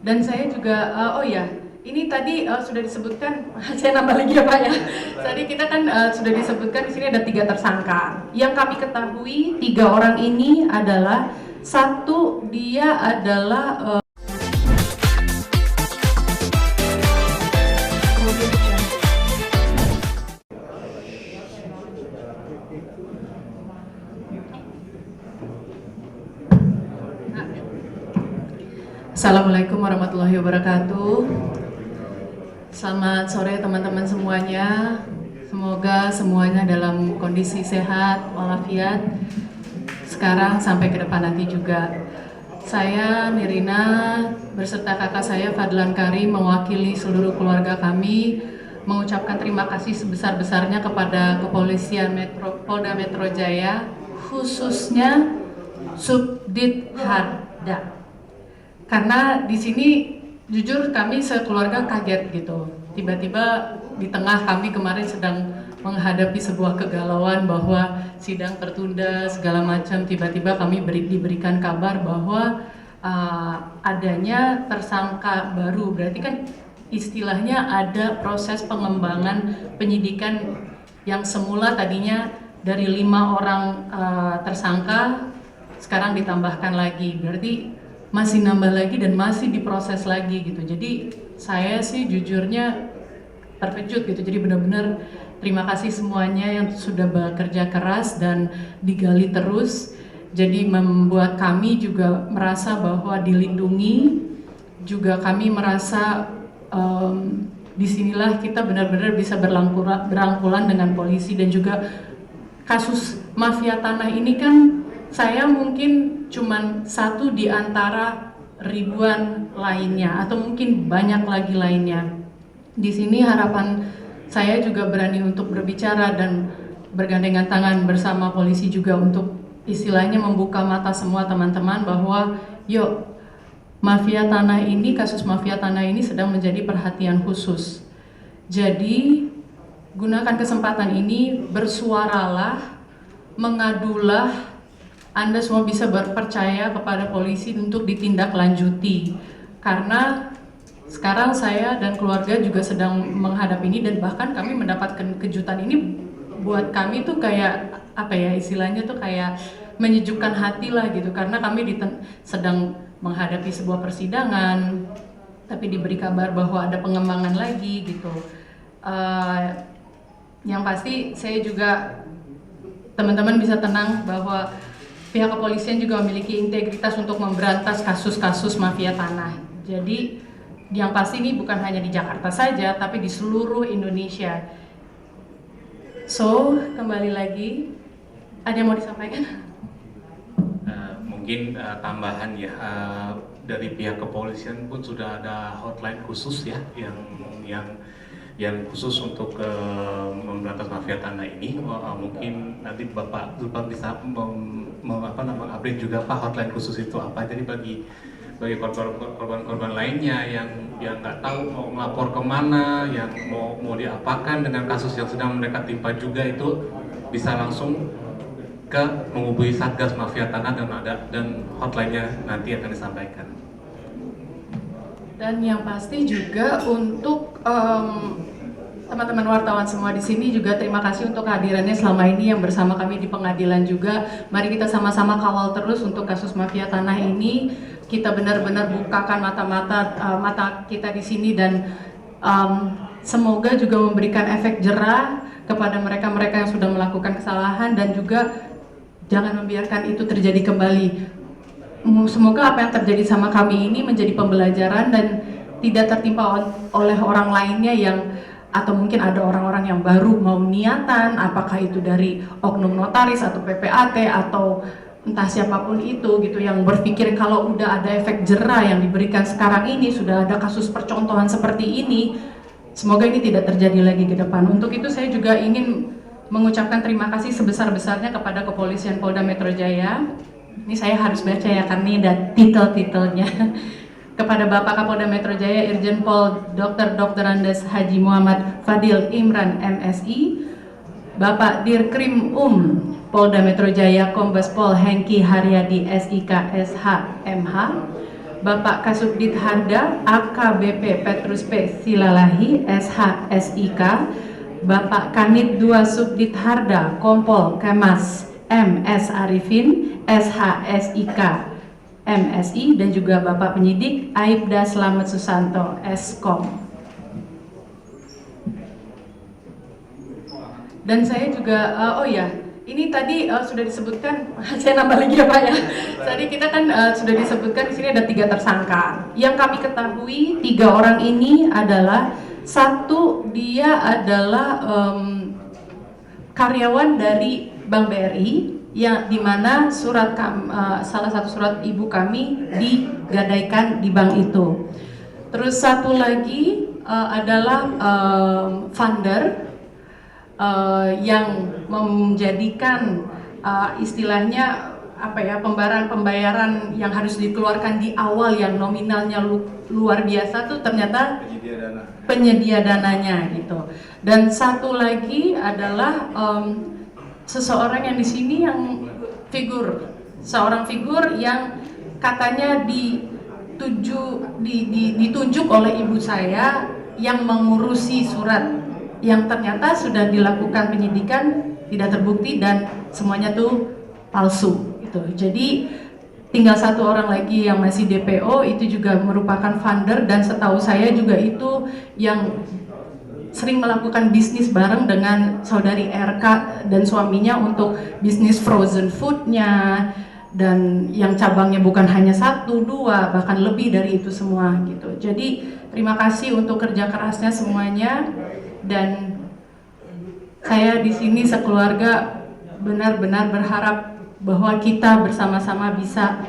Dan saya juga, oh ya, ini tadi sudah disebutkan, saya nambah lagi ya Pak ya. Tadi kita kan sudah disebutkan di sini ada 3 tersangka. Yang kami ketahui 3 orang ini adalah, satu dia adalah Assalamualaikum warahmatullahi wabarakatuh. Selamat sore teman-teman semuanya. Semoga semuanya dalam kondisi sehat walafiat sekarang sampai ke depan nanti juga. Saya Nirina berserta kakak saya Fadlan Karim mewakili seluruh keluarga kami mengucapkan terima kasih sebesar-besarnya kepada Kepolisian Polda Metro Jaya, khususnya Subdit Harda. Karena di sini jujur kami sekeluarga kaget gitu. Tiba-tiba di tengah kami kemarin sedang menghadapi sebuah kegalauan bahwa sidang tertunda segala macam, tiba-tiba kami diberikan kabar bahwa adanya tersangka baru. Berarti kan istilahnya ada proses pengembangan penyidikan yang semula tadinya dari 5 orang tersangka sekarang ditambahkan lagi. Berarti masih nambah lagi dan masih diproses lagi gitu. Jadi saya sih jujurnya terkejut gitu. Jadi benar-benar terima kasih semuanya yang sudah bekerja keras dan digali terus. Jadi membuat kami juga merasa bahwa dilindungi. Juga kami merasa disinilah kita benar-benar bisa berangkulan dengan polisi. Dan juga kasus mafia tanah ini kan saya mungkin cuman satu di antara ribuan lainnya atau mungkin banyak lagi lainnya. Di sini harapan saya juga berani untuk berbicara dan bergandengan tangan bersama polisi juga untuk istilahnya membuka mata semua teman-teman bahwa yuk, mafia tanah ini, kasus mafia tanah ini sedang menjadi perhatian khusus. Jadi gunakan kesempatan ini, bersuaralah, mengadulah. Anda semua bisa berpercaya kepada polisi untuk ditindaklanjuti, karena sekarang saya dan keluarga juga sedang menghadapi ini dan bahkan kami mendapatkan kejutan ini buat kami tuh kayak apa ya istilahnya tuh kayak menyejukkan hati lah gitu, karena kami sedang menghadapi sebuah persidangan tapi diberi kabar bahwa ada pengembangan lagi gitu. Yang pasti saya juga teman-teman bisa tenang bahwa pihak kepolisian juga memiliki integritas untuk memberantas kasus-kasus mafia tanah. Jadi yang pasti ini bukan hanya di Jakarta saja, tapi di seluruh Indonesia. So, kembali lagi, ada yang mau disampaikan? Mungkin tambahan ya, dari pihak kepolisian pun sudah ada hotline khusus ya, yang khusus untuk memberantas mafia tanah ini. Mungkin nanti Bapak Zulpan bisa update juga Pak hotline khusus itu apa. Jadi bagi korban-korban lainnya yang nggak tahu mau melapor kemana, yang mau diapakan dengan kasus yang sedang mereka timpa juga, itu bisa langsung ke menghubungi Satgas Mafia Tanah dan hotline-nya nanti akan disampaikan. Dan yang pasti juga untuk teman-teman wartawan semua di sini juga terima kasih untuk kehadirannya selama ini yang bersama kami di pengadilan juga. Mari kita sama-sama kawal terus untuk kasus mafia tanah ini. Kita benar-benar bukakan mata kita di sini dan semoga juga memberikan efek jerah kepada mereka-mereka yang sudah melakukan kesalahan dan juga jangan membiarkan itu terjadi kembali. Semoga apa yang terjadi sama kami ini menjadi pembelajaran dan tidak tertimpa oleh orang lainnya yang atau mungkin ada orang-orang yang baru mau niatan, apakah itu dari oknum notaris atau PPAT atau entah siapapun itu gitu, yang berpikir kalau udah ada efek jerah yang diberikan sekarang ini, sudah ada kasus percontohan seperti ini, semoga ini tidak terjadi lagi ke depan. Untuk itu saya juga ingin mengucapkan terima kasih sebesar-besarnya kepada Kepolisian Polda Metro Jaya. Ini saya harus baca ya karena ini ada titel-titelnya. Kepada Bapak Kapolda Metro Jaya Irjen Pol Dr. Andes Haji Muhammad Fadil Imran MSI, Bapak Dirkrim Polda Metro Jaya Kombes Pol Hengki Haryadi SIK SH MH, Bapak Kasubdit Harda AKBP Petrus P. Silalahi SHSIK, Bapak Kanit 2 Subdit Harda Kompol Kemas MS Arifin SHSIK MSI, dan juga Bapak Penyidik Aibda Slamet Susanto Eskom. Dan saya juga, ini tadi sudah disebutkan, saya nambah lagi ya Pak ya. Tadi kita kan sudah disebutkan di sini ada 3 tersangka. Yang kami ketahui 3 orang ini adalah, satu dia adalah karyawan dari Bank BRI, yang dimana salah satu surat ibu kami digadaikan di bank itu. Terus satu lagi adalah funder yang menjadikan istilahnya pembayaran yang harus dikeluarkan di awal yang nominalnya luar biasa tuh ternyata penyedia dananya gitu. Dan satu lagi adalah seseorang yang di sini yang seorang figur yang katanya ditunjuk oleh ibu saya yang mengurusi surat, yang ternyata sudah dilakukan penyidikan tidak terbukti dan semuanya tuh palsu gitu. Jadi tinggal satu orang lagi yang masih DPO, itu juga merupakan funder, dan setahu saya juga itu yang sering melakukan bisnis bareng dengan saudari RK dan suaminya untuk bisnis frozen foodnya, dan yang cabangnya bukan hanya 1, 2, bahkan lebih dari itu semua gitu. Jadi terima kasih untuk kerja kerasnya semuanya, dan saya di sini sekeluarga benar-benar berharap bahwa kita bersama-sama bisa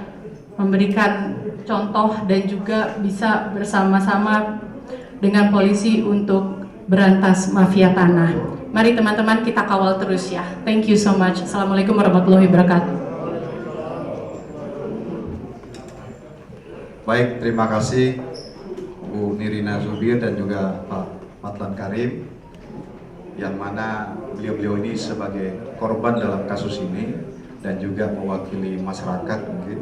memberikan contoh dan juga bisa bersama-sama dengan polisi untuk berantas mafia tanah. Mari teman-teman kita kawal terus ya. Thank you so much. Assalamualaikum warahmatullahi wabarakatuh. Baik, terima kasih Bu Nirina Zubir dan juga Pak Matlan Karim, yang mana beliau-beliau ini sebagai korban dalam kasus ini dan juga mewakili masyarakat mungkin.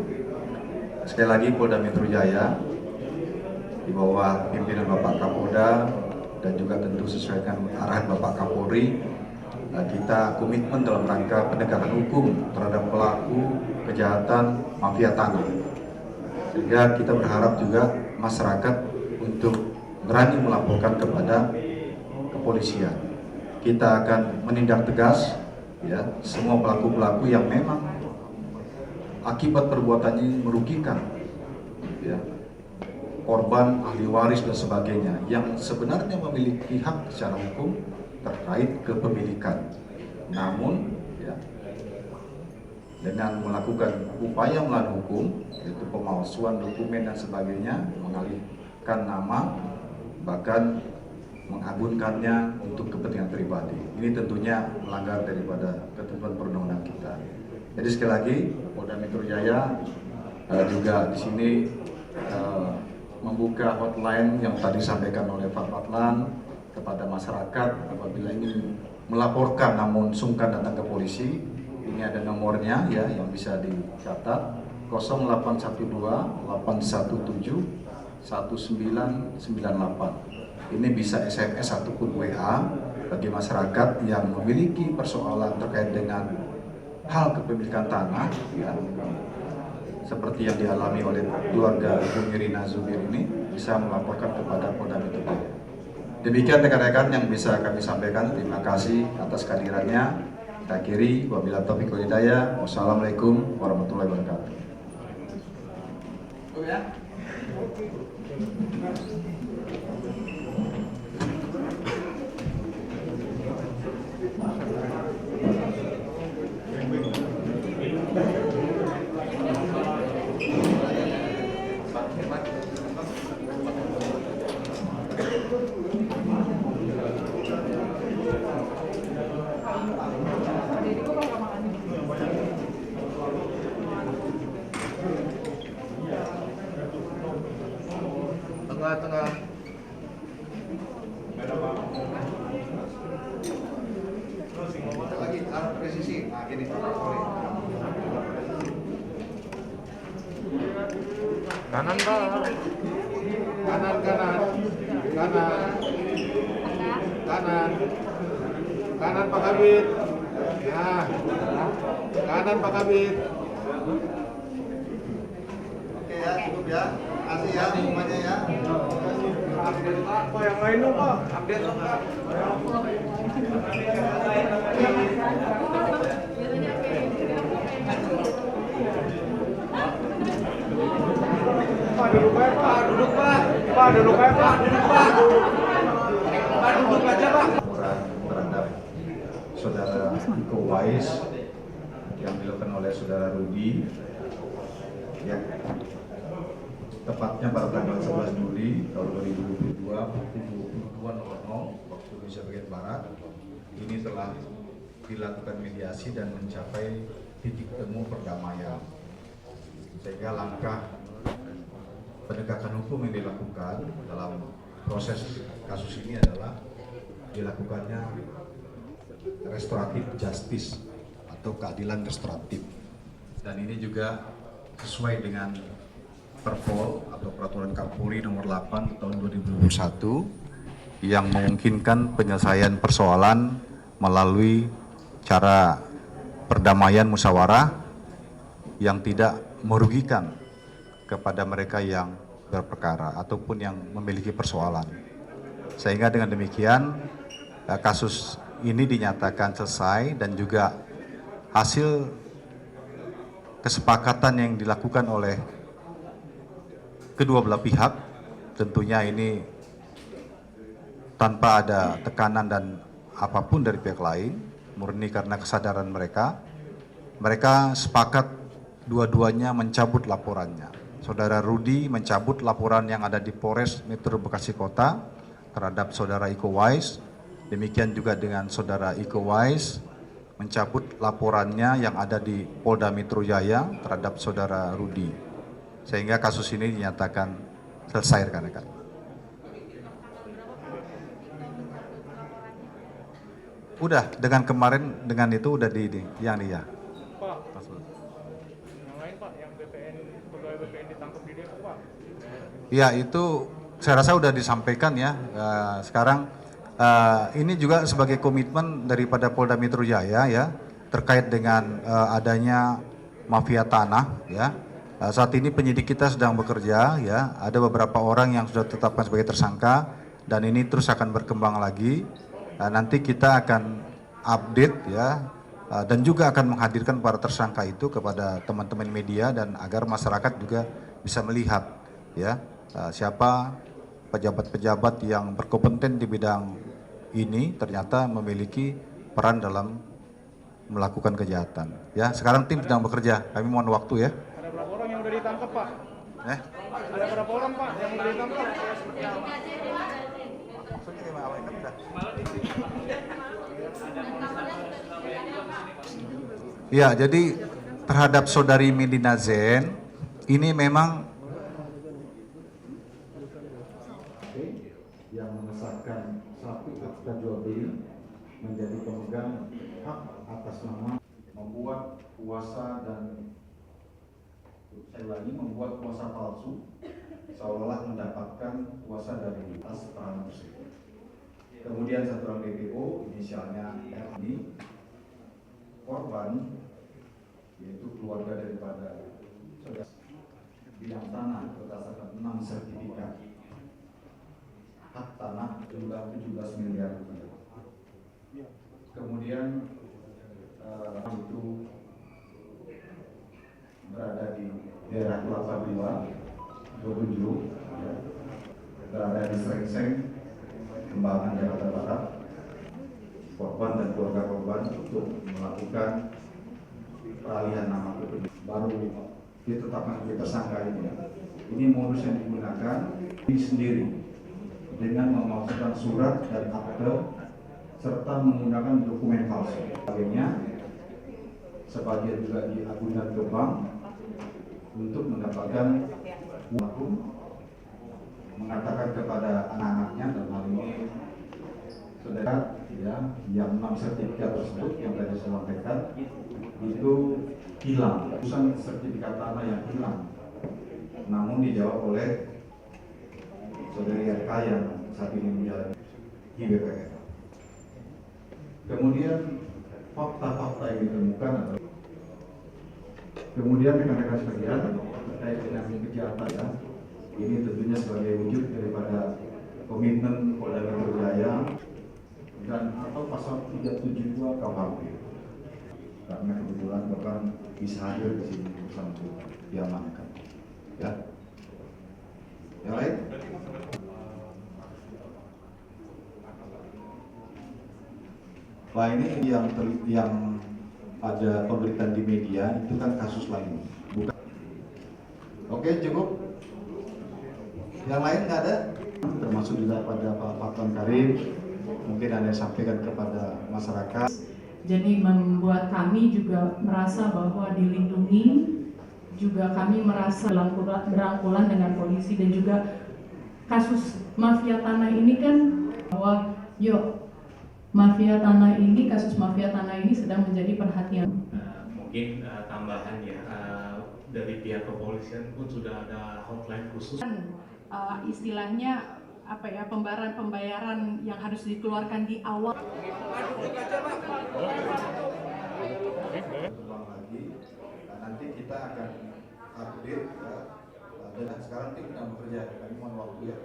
Sekali lagi Polda Metro Jaya di bawah pimpinan Bapak Kapolda dan juga tentu sesuai dengan arahan Bapak Kapolri, kita komitmen dalam rangka penegakan hukum terhadap pelaku kejahatan mafia tanah. Sehingga kita berharap juga masyarakat untuk berani melaporkan kepada kepolisian. Kita akan menindak tegas ya semua pelaku-pelaku yang memang akibat perbuatannya merugikan ya korban, ahli waris dan sebagainya, yang sebenarnya memiliki hak secara hukum terkait kepemilikan. Namun ya, dengan melakukan upaya melawan hukum, yaitu pemalsuan dokumen dan sebagainya, mengalihkan nama, bahkan mengagunkannya untuk kepentingan pribadi. Ini tentunya melanggar daripada ketentuan perundang-undangan kita. Jadi sekali lagi, Polda Metro Jaya juga di sini membuka hotline yang tadi disampaikan oleh Pak Matlan kepada masyarakat apabila ingin melaporkan namun sungkan datang ke polisi. Ini ada nomornya ya yang bisa dicatat, 0812 817 1998. Ini bisa SMS ataupun WA bagi masyarakat yang memiliki persoalan terkait dengan hal kepemilikan tanah ya, seperti yang dialami oleh keluarga Ibu Nirina Zubir ini, bisa melaporkan kepada Polda Metro Jaya. Demikian rekan-rekan yang bisa kami sampaikan. Terima kasih atas kehadirannya. Kita akhiri, wabillahi taufiq wal hidayah. Wassalamualaikum warahmatullahi wabarakatuh. Tengah-tengah. Lagi arah presisi. Nah, gini. Sorry. Kanan Pak. Kanan, kanan. Kanan. Kanan. Kanan Pak Kabit. Nah. Kanan Pak Kabit. Oke ya, cukup ya. Kasih ya semuanya ya. Update Pak. Pak yang lain dong Pak. Update dong Pak. Pak duduk aja Pak, duduk Pak. Pak duduk aja Pak, duduk Pak. Pak duduk aja Pak. Laporan terhadap saudara Iko Wais yang dilakukan oleh saudara Rudi ya, tepatnya pada tanggal 11 Juli tahun 2022 pukul 22.00 waktu Indonesia bagian Barat. Ini telah dilakukan mediasi dan mencapai titik temu perdamaian, sehingga langkah penegakan hukum yang dilakukan dalam proses kasus ini adalah dilakukannya restoratif justice atau keadilan restoratif, dan ini juga sesuai dengan Perpol atau Peraturan Kapolri nomor 8 tahun 2021 yang memungkinkan penyelesaian persoalan melalui cara perdamaian musyawarah yang tidak merugikan kepada mereka yang berperkara ataupun yang memiliki persoalan. Sehingga dengan demikian kasus ini dinyatakan selesai, dan juga hasil kesepakatan yang dilakukan oleh kedua belah pihak, tentunya ini tanpa ada tekanan dan apapun dari pihak lain, murni karena kesadaran mereka. Mereka sepakat dua-duanya mencabut laporannya. Saudara Rudi mencabut laporan yang ada di Polres Metro Bekasi Kota terhadap saudara Iko Wais. Demikian juga dengan saudara Iko Wais mencabut laporannya yang ada di Polda Metro Jaya terhadap saudara Rudi. Sehingga kasus ini dinyatakan selesai, rekan-rekan. Udah, dengan kemarin dengan itu udah yang dia. Pak, yang lain Pak, yang BPN, pegawai BPN ditangkap di Depok Pak. Ya, itu saya rasa udah disampaikan ya. Sekarang ini juga sebagai komitmen daripada Polda Metro Jaya ya, terkait dengan adanya mafia tanah ya. Saat ini penyidik kita sedang bekerja ya, ada beberapa orang yang sudah ditetapkan sebagai tersangka, dan ini terus akan berkembang lagi. Nanti kita akan update ya, dan juga akan menghadirkan para tersangka itu kepada teman-teman media, dan agar masyarakat juga bisa melihat ya siapa pejabat-pejabat yang berkompeten di bidang ini ternyata memiliki peran dalam melakukan kejahatan. Ya, sekarang tim sedang bekerja. Kami mohon waktu ya. Ada berapa orang yang udah ditangkap Pak? Ada berapa orang Pak yang udah ditangkap? Ya, jadi terhadap saudari Medina Zen ini memang yang mengesahkan satu akta jual beli menjadi pemegang hak atas nama, membuat kuasa dan membuat kuasa palsu seolah-olah mendapatkan kuasa dari atas peran tersebut. Kemudian satu orang DPO inisialnya R ini korban, yaitu keluarga daripada saudara bidang tanah berdasarkan 6 sertifikat hak tanah jumlah 17 miliar rupiah. Kemudian itu berada di daerah Kelapa II, 27, ya, berada di Srengseng, Kembangan, Jakarta Barat. Korban dan keluarga korban untuk melakukan peralihan nama kependudukan. Baru ditetapkan sebagai tersangka ini. Ini modus yang digunakan ini sendiri dengan memasukkan surat dan akte serta menggunakan dokumen palsu. Sebagian juga diagunkan ke bank untuk mendapatkan uang, mengatakan kepada anak-anaknya, dan hal ini saudara ya, yang 6 sertifikat tersebut yang tadi saya sampaikan itu hilang, urusan sertifikat tanah yang hilang namun dijawab oleh saudari RK yang saat ini menjalani di BPN. Kemudian fakta-fakta yang ditemukan adalah kemudian rekan-rekan sekalian terkait dengan kejahatan ya, ini tentunya sebagai wujud daripada komitmen Polda Metro Jaya dan atau pasal 372 KUHP. Karena kebetulan Bapak bisa hadir di sini bersama diamankan. Ya. Yang lain? Wah, ini yang ada pemberitaan di media itu kan kasus lain, bukan. Oke, cukup. Yang lain nggak ada, termasuk juga pada Pak Fatlan Karim. Mungkin ada yang sampaikan kepada masyarakat. Jadi membuat kami juga merasa bahwa dilindungi, juga kami merasa berangkulan dengan polisi dan juga kasus mafia tanah ini kan bahwa kasus mafia tanah ini sedang menjadi perhatian. Mungkin tambahan ya, dari pihak kepolisian pun sudah ada hotline khusus. Istilahnya apa ya, pembayaran yang harus dikeluarkan di awal. Lagi, nanti kita akan update ya. Dan sekarang tim sedang bekerja, kami mohon waktu ya.